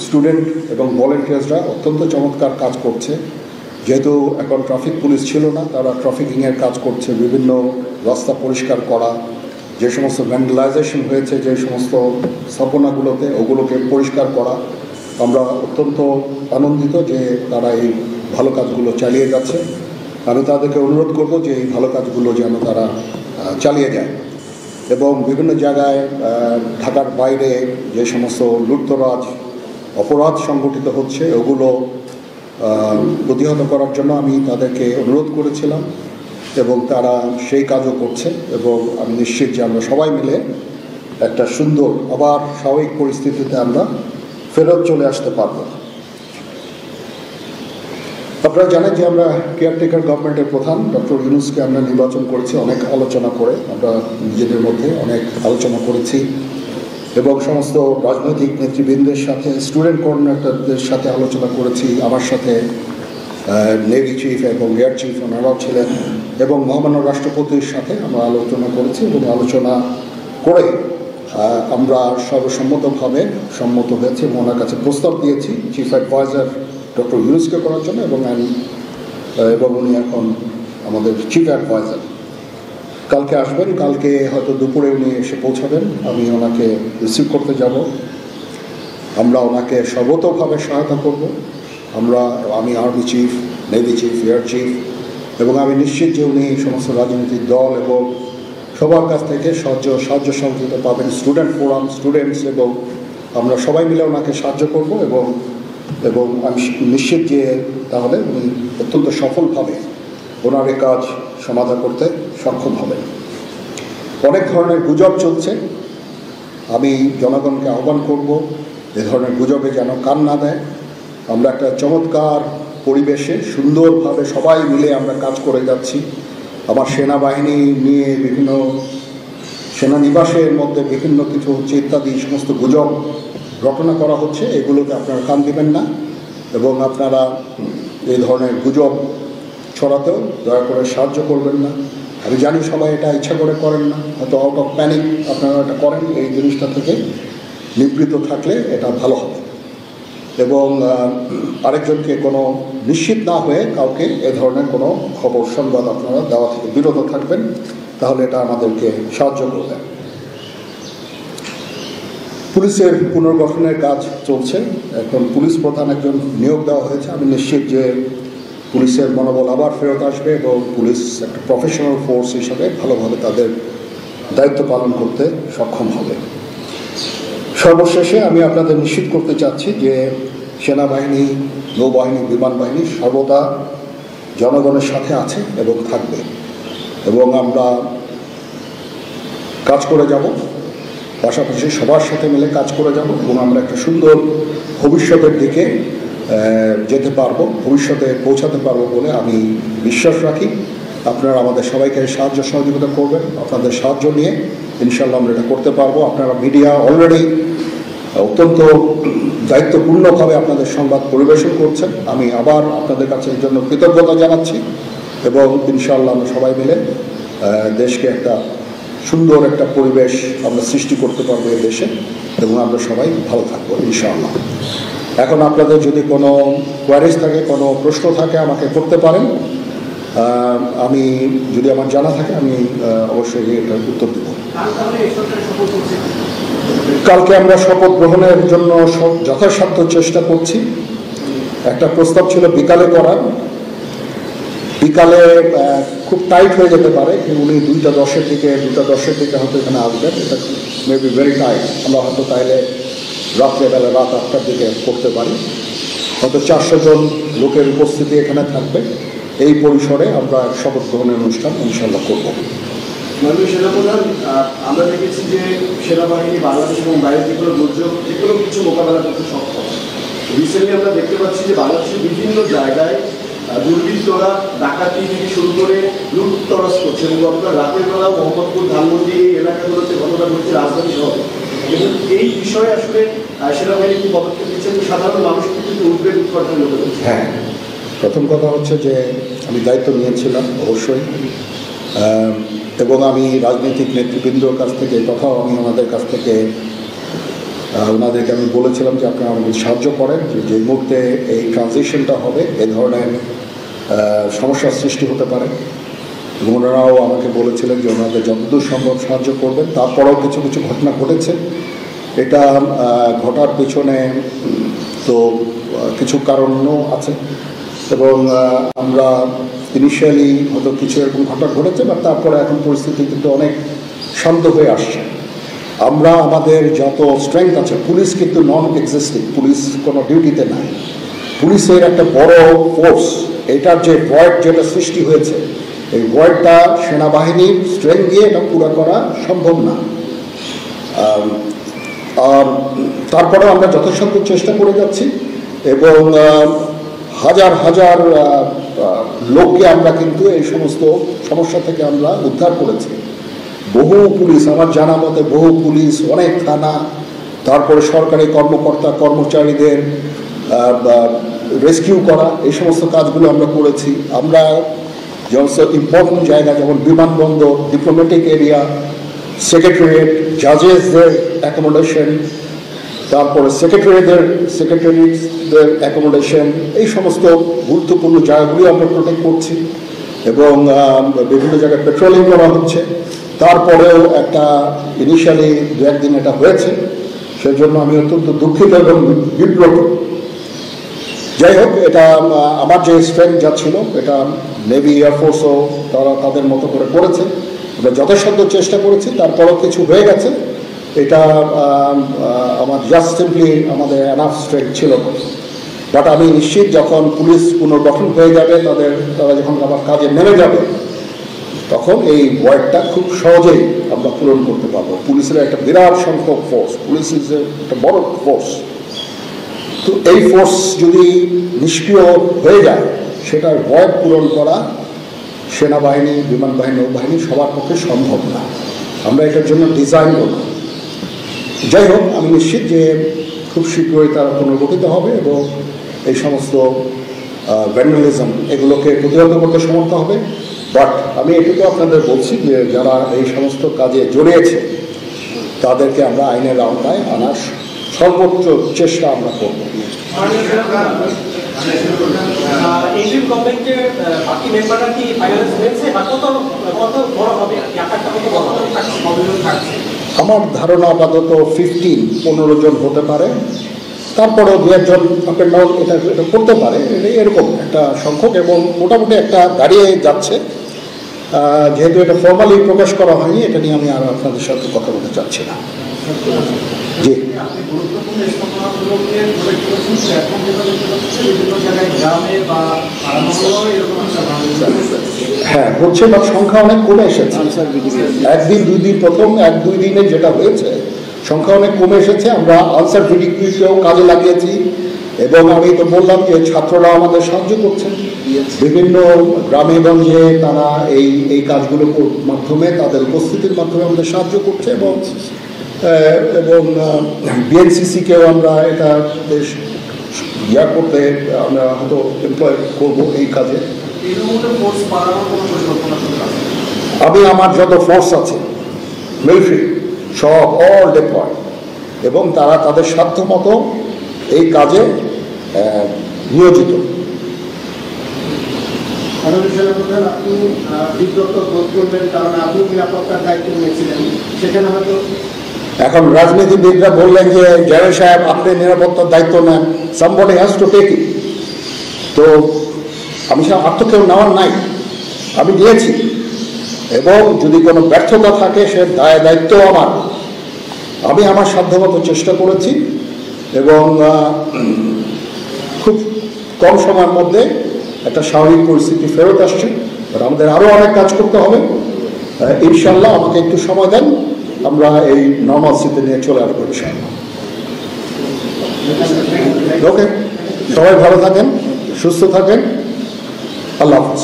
Student এবং ভলেন্টিয়ার্সরা অত্যন্ত চমৎকার কাজ করছে। যেহেতু এখন ট্রাফিক পুলিশ ছিল না, তারা ট্রাফিকিংয়ের কাজ করছে, বিভিন্ন রাস্তা পরিষ্কার করা, যে সমস্ত ভ্যান্ডালাইজেশন হয়েছে যে সমস্ত স্থাপনাগুলোতে, ওগুলোকে পরিষ্কার করা। আমরা অত্যন্ত আনন্দিত যে তারা এই ভালো কাজগুলো চালিয়ে যাচ্ছে। আমি তাদেরকে অনুরোধ করব যে এই ভালো কাজগুলো যেন তারা চালিয়ে যায় এবং বিভিন্ন জায়গায় ঢাকার বাইরে যে সমস্ত লুটতরাজ অপরাধ সংগঠিত হচ্ছে ওগুলো প্রতিহত করার জন্য আমি তাদেরকে অনুরোধ করেছিলাম এবং তারা সেই কাজও করছে এবং আমি নিশ্চিত যে আমরা সবাই মিলে একটা সুন্দর আবার স্বাভাবিক পরিস্থিতিতে আমরা ফেরত চলে আসতে পারব। আপনারা জানেন যে আমরা কেয়ারটেকার গভর্নমেন্টের প্রধান ডক্টর ইউনূসকে আমরা নির্বাচন করেছি অনেক আলোচনা করে, আমরা নিজেদের মধ্যে অনেক আলোচনা করেছি এবং সমস্ত রাজনৈতিক নেতৃবৃন্দের সাথে, স্টুডেন্ট কোঅর্ডিনেটরদের সাথে আলোচনা করেছি, আমার সাথে নেভি চিফ এবং এয়ার চিফ ওনারাও ছিলেন এবং মহামান্য রাষ্ট্রপতির সাথে আমরা আলোচনা করেছি এবং আলোচনা করে আমরা সর্বসম্মতভাবে সম্মত হয়েছে এবং ওনার কাছে প্রস্তাব দিয়েছি চিফ অ্যাডভাইজার ডক্টর ইউনূসকে করার জন্য এবং উনি এখন আমাদের চিফ অ্যাডভাইজার। কালকে আসবেন, কালকে হয়তো দুপুরে উনি এসে পৌঁছাবেন, আমি ওনাকে রিসিভ করতে যাব। আমরা ওনাকে সর্বতোভাবে সহায়তা করব। আমি army chief, navy chief, air chief এবং আমি নিশ্চিত যে উনি সমস্ত রাজনৈতিক দল এবং সবার কাছ থেকে সাহায্য সহযোগিতা পাবেন, স্টুডেন্ট ফোরাম, স্টুডেন্টস, এবং আমরা সবাই মিলে ওনাকে সাহায্য করব এবং আমি নিশ্চিত যে তাহলে উনি অত্যন্ত সফলভাবে ওনার এই কাজ সমাধান করতে সক্ষম হবেন। অনেক ধরনের গুজব চলছে, আমি জনগণকে আহ্বান করব এ ধরনের গুজবে যেন কান না দেয়। আমরা একটা চমৎকার পরিবেশে সুন্দরভাবে সবাই মিলে আমরা কাজ করে যাচ্ছি। আমার সেনাবাহিনী নিয়ে বিভিন্ন সেনানিবাসের মধ্যে বিভিন্ন কিছু হচ্ছে ইত্যাদি সমস্ত গুজব রটনা করা হচ্ছে, এগুলোতে আপনারা কান দিবেন না এবং আপনারা এই ধরনের গুজব ছড়াতেও দয়া করে সাহায্য করবেন না। আমি জানি সবাই এটা ইচ্ছা করে করেন না, হয়তো আউট অফ প্যানিক আপনারা এটা করেন, এই জিনিসটা থেকে নিবৃত্ত থাকলে এটা ভালো হবে এবং আরেকজনকে কোনো নিশ্চিত না হয়ে কাউকে এ ধরনের কোনো খবর সংবাদ আপনারা দেওয়া থেকে বিরত থাকবেন, তাহলে এটা আমাদেরকে সাহায্য করবে। পুলিশের পুনর্গঠনের কাজ চলছে, এখন পুলিশ প্রধান একজন নিয়োগ দেওয়া হয়েছে। আমি নিশ্চিত যে পুলিশের মনোবল আবার ফেরত আসবে এবং পুলিশ একটা প্রফেশনাল ফোর্স হিসাবে ভালোভাবে তাদের দায়িত্ব পালন করতে সক্ষম হবে। সর্বশেষে আমি আপনাদের নিশ্চিত করতে চাচ্ছি যে সেনাবাহিনী, নৌবাহিনী, বিমান বাহিনী সর্বদা জনগণের সাথে আছে এবং থাকবে এবং আমরা কাজ করে যাব, পাশাপাশি সবার সাথে মিলে কাজ করে যাব এবং আমরা একটা সুন্দর ভবিষ্যতের দিকে যেতে পারবো, ভবিষ্যতে পৌঁছাতে পারবো বলে আমি বিশ্বাস রাখি। আপনারা আমাদের সবাইকে সাহায্য সহযোগিতা করবেন, আপনাদের সাহায্য নিয়ে ইনশাল্লাহ আমরা এটা করতে পারবো। আপনারা মিডিয়া অলরেডি অত্যন্ত দায়িত্বপূর্ণভাবে আপনাদের সংবাদ পরিবেশন করছেন, আমি আবার আপনাদের কাছে এই জন্য কৃতজ্ঞতা জানাচ্ছি এবং ইনশাল্লাহ আমরা সবাই মিলে দেশকে একটা সুন্দর একটা পরিবেশ আমরা সৃষ্টি করতে পারবো এই দেশে এবং আমরা সবাই ভালো থাকবো ইনশাআল্লাহ। এখন আপনাদের যদি কোনো কোয়ারিজ থাকে, কোনো প্রশ্ন থাকে আমাকে করতে পারেন, আমি যদি আমার জানা থাকে আমি অবশ্যই এটার উত্তর দেব। কালকে আমরা শপথ গ্রহণের জন্য যথাসাধ্য চেষ্টা করছি। একটা প্রস্তাব ছিল বিকালে করার, বিকালে খুব টাইট হয়ে যেতে পারে, উনি 2:10 দিকে হয়তো এখানে আসবেন, এটা মেবি ভেরি টাইট। আমরা হয়তো তাইলে রাত্রেবেলা রাত 8টার দিকে করতে পারি, হয়তো 400 জন লোকের উপস্থিতি এখানে থাকবে। এই পরিসরে আমরা শপথ গ্রহণের অনুষ্ঠান ইনশাল্লাহ করব। মাননীয় সেনাপ্রধান, আমরা দেখেছি যে সেনাবাহিনী বাংলাদেশ এবং বাইরের যেগুলো দুর্যোগ যেগুলো কিছু মোকাবেলা করতে সক্ষম। রিসেন্টলি আমরা দেখতে পাচ্ছি যে বাংলাদেশের বিভিন্ন জায়গায় দুর্বৃত্তরা ডাকাতি থেকে শুরু করে লুটতরাজ করছে এবং গতকাল রাতের বেলা মোহাম্মদপুর, ধানমন্ডি এই এলাকাগুলোতে ঘটনা ঘটছে রাজধানী শহরে। এবং এই বিষয়ে আসলে সেনাবাহিনী কি পদক্ষেপ নিচ্ছেন? সাধারণ মানুষ কিন্তু উদ্বেগ উৎপাদন হতে। হ্যাঁ, প্রথম কথা হচ্ছে যে আমি দায়িত্ব নিয়েছিলাম অবশ্যই, এবং আমি রাজনৈতিক নেতৃবৃন্দর কাছ থেকে কথাও আমি ওনাদের কাছ থেকে ওনাদেরকে আমি বলেছিলাম যে আপনারা আমাদের সাহায্য করেন, যে মুহূর্তে এই ট্রানজিশনটা হবে এ ধরনের সমস্যার সৃষ্টি হতে পারে। এবং ওনারাও আমাকে বলেছিলেন যে ওনাদের যতদূর সম্ভব সাহায্য করবেন। তারপরেও কিছু কিছু ঘটনা ঘটেছে। এটা ঘটার পেছনে তো কিছু কারণও আছে, এবং আমরা ইনিশিয়ালি হয়তো কিছু এরকম ঘটনা ঘটেছে, বা তারপরে এখন পরিস্থিতি কিন্তু অনেক শান্ত হয়ে আসছে। আমরা আমাদের যত স্ট্রেংথ আছে, পুলিশ কিন্তু নন এক্সিস্টিং, পুলিশ কোনো ডিউটিতে নাই। পুলিশের একটা বড় ফোর্স, এটার যে ভয়েড যেটা সৃষ্টি হয়েছে, এই ভয়েডটা সেনাবাহিনীর স্ট্রেংথ দিয়ে এটা পুরো করা সম্ভব না। আর তারপরে আমরা যথাসাধ্য চেষ্টা করে যাচ্ছি, এবং হাজার হাজার লোককে আমরা কিন্তু এই সমস্ত সমস্যা থেকে আমরা উদ্ধার করেছি। বহু পুলিশ, আমার জানা মতে বহু পুলিশ, অনেক থানা, তারপরে সরকারি কর্মকর্তা কর্মচারীদের রেস্কিউ করা, এই সমস্ত কাজগুলো আমরা করেছি। আমরা যেমন ইম্পর্টেন্ট জায়গা যেমন বিমানবন্দর, ডিপ্লোম্যাটিক এরিয়া, সেক্রেটারিয়েট, জাজেসদের অ্যাকোমোডেশন, তারপরে সেক্রেটারিদের অ্যাকোমোডেশন, এই সমস্ত গুরুত্বপূর্ণ জায়গাগুলি আমরা প্রোটেক্ট করছি, এবং বিভিন্ন জায়গায় পেট্রোলিং করা হচ্ছে। তারপরেও একটা ইনিশিয়ালি দু একদিন এটা হয়েছে, সেজন্য আমি অত্যন্ত দুঃখিত এবং বিব্রত। যাই হোক, এটা আমার যে স্ট্রেংথ যা ছিল, এটা নেভি এয়ারফোর্সও তারা তাদের মতো করে করেছে। আমরা যথাসাধ্য চেষ্টা করেছি, তারপরেও কিছু হয়ে গেছে। এটা আমার জাস্ট সিম্পলি আমাদের এনাফ স্ট্রেংথ ছিল না। বাট আমি নিশ্চিত যখন পুলিশ পুনর্গঠন হয়ে যাবে, তারা যখন আমার কাজে নেমে যাবে, তখন এই ওয়ার্ডটা খুব সহজেই আমরা পূরণ করতে পারবো। পুলিশের একটা বিরাট সংখ্যক ফোর্স, পুলিশ ইজ একটা বড় ফোর্স। তো এই ফোর্স যদি নিষ্ক্রিয় হয়ে যায়, সেটার ভয় পূরণ করা সেনাবাহিনী, বিমান বাহিনী, নৌবাহিনী সবার পক্ষে সম্ভব না। আমরা এটার জন্য ডিজাইন করব। যাই হোক, আমি নিশ্চিত যে খুব শীঘ্রই তারা পুনর্গঠিত হবে, এবং এই সমস্ত ভ্যান্ডালিজম এগুলোকে প্রতিহত করতে সমর্থ হবে। বাট আমি এটুকু আপনাদের বলছি যে যারা এই সমস্ত কাজে জড়িয়েছে, তাদেরকে আমরা আইনের আওতায় আনার সর্বোচ্চ চেষ্টা আমরা করব। আমার ধারণা আপাতত 15 জন হতে পারে, তারপরেও দু একজন আপ অ্যান্ড ডাউন এটা করতে পারে, এরকম একটা সংখ্যক, এবং মোটামুটি একটা দাঁড়িয়ে যাচ্ছে। যেহেতু এটা ফর্মালি প্রকাশ করা হয়নি, এটা নিয়ে আমি আর আপনাদের সাথে কথা বলতে চাচ্ছি না। জি, হ্যাঁ হচ্ছে, বা সংখ্যা অনেক কমে এসেছে। একদিন দুই দিন, প্রথম 1-2 দিনে যেটা হয়েছে, সংখ্যা অনেক কমে এসেছে। আমরা আনসার ভিডিওকেও কাজে লাগিয়েছি, এবং আমি তো বললাম যে ছাত্ররা আমাদের সাহায্য করছেন বিভিন্ন গ্রামে গঞ্জে। তারা এই কাজগুলোর মাধ্যমে, তাদের উপস্থিতির মাধ্যমে আমাদের সাহায্য করছে, এবং বিএনসিসিকেও আমরা এটা বেশ করতে আমরা হয়তো এমপ্লয় করবো এই কাজে। আমি আমার যত ফোর্স আছে মিলিটারি সব অল ডিপ্লয়, এবং তারা তাদের সাধ্য মতো এই কাজে নিয়োজিত। আপনি বিব্রত বোধ করবেন, কারণ আপনি নিরাপত্তার দায়িত্ব নিয়েছিলেন, সেখানে হয়তো এখন রাজনীতিবিদরা বললেন যে জেনারেল সাহেব আপনি নিরাপত্তার দায়িত্ব নেন, somebody has to take it। তো আমি আর তো কেউ নেওয়ার নাই, আমি নিয়েছি, এবং যদি কোনো ব্যর্থতা থাকে সে দায়িত্ব আমার। আমি আমার সাধ্যমতো চেষ্টা করেছি, এবং খুব কম সময়ের মধ্যে একটা স্বাভাবিক পরিস্থিতি ফেরত আসছে। আমাদের আরও অনেক কাজ করতে হবে ইনশাল্লাহ। আমাকে একটু সময় দেন, আমরা এই নর্মালসিতে নিয়ে চলে আসবো ইনশাল্লাহ। ওকে, সবাই ভালো থাকেন, সুস্থ থাকেন, আল্লাহ হাফেজ।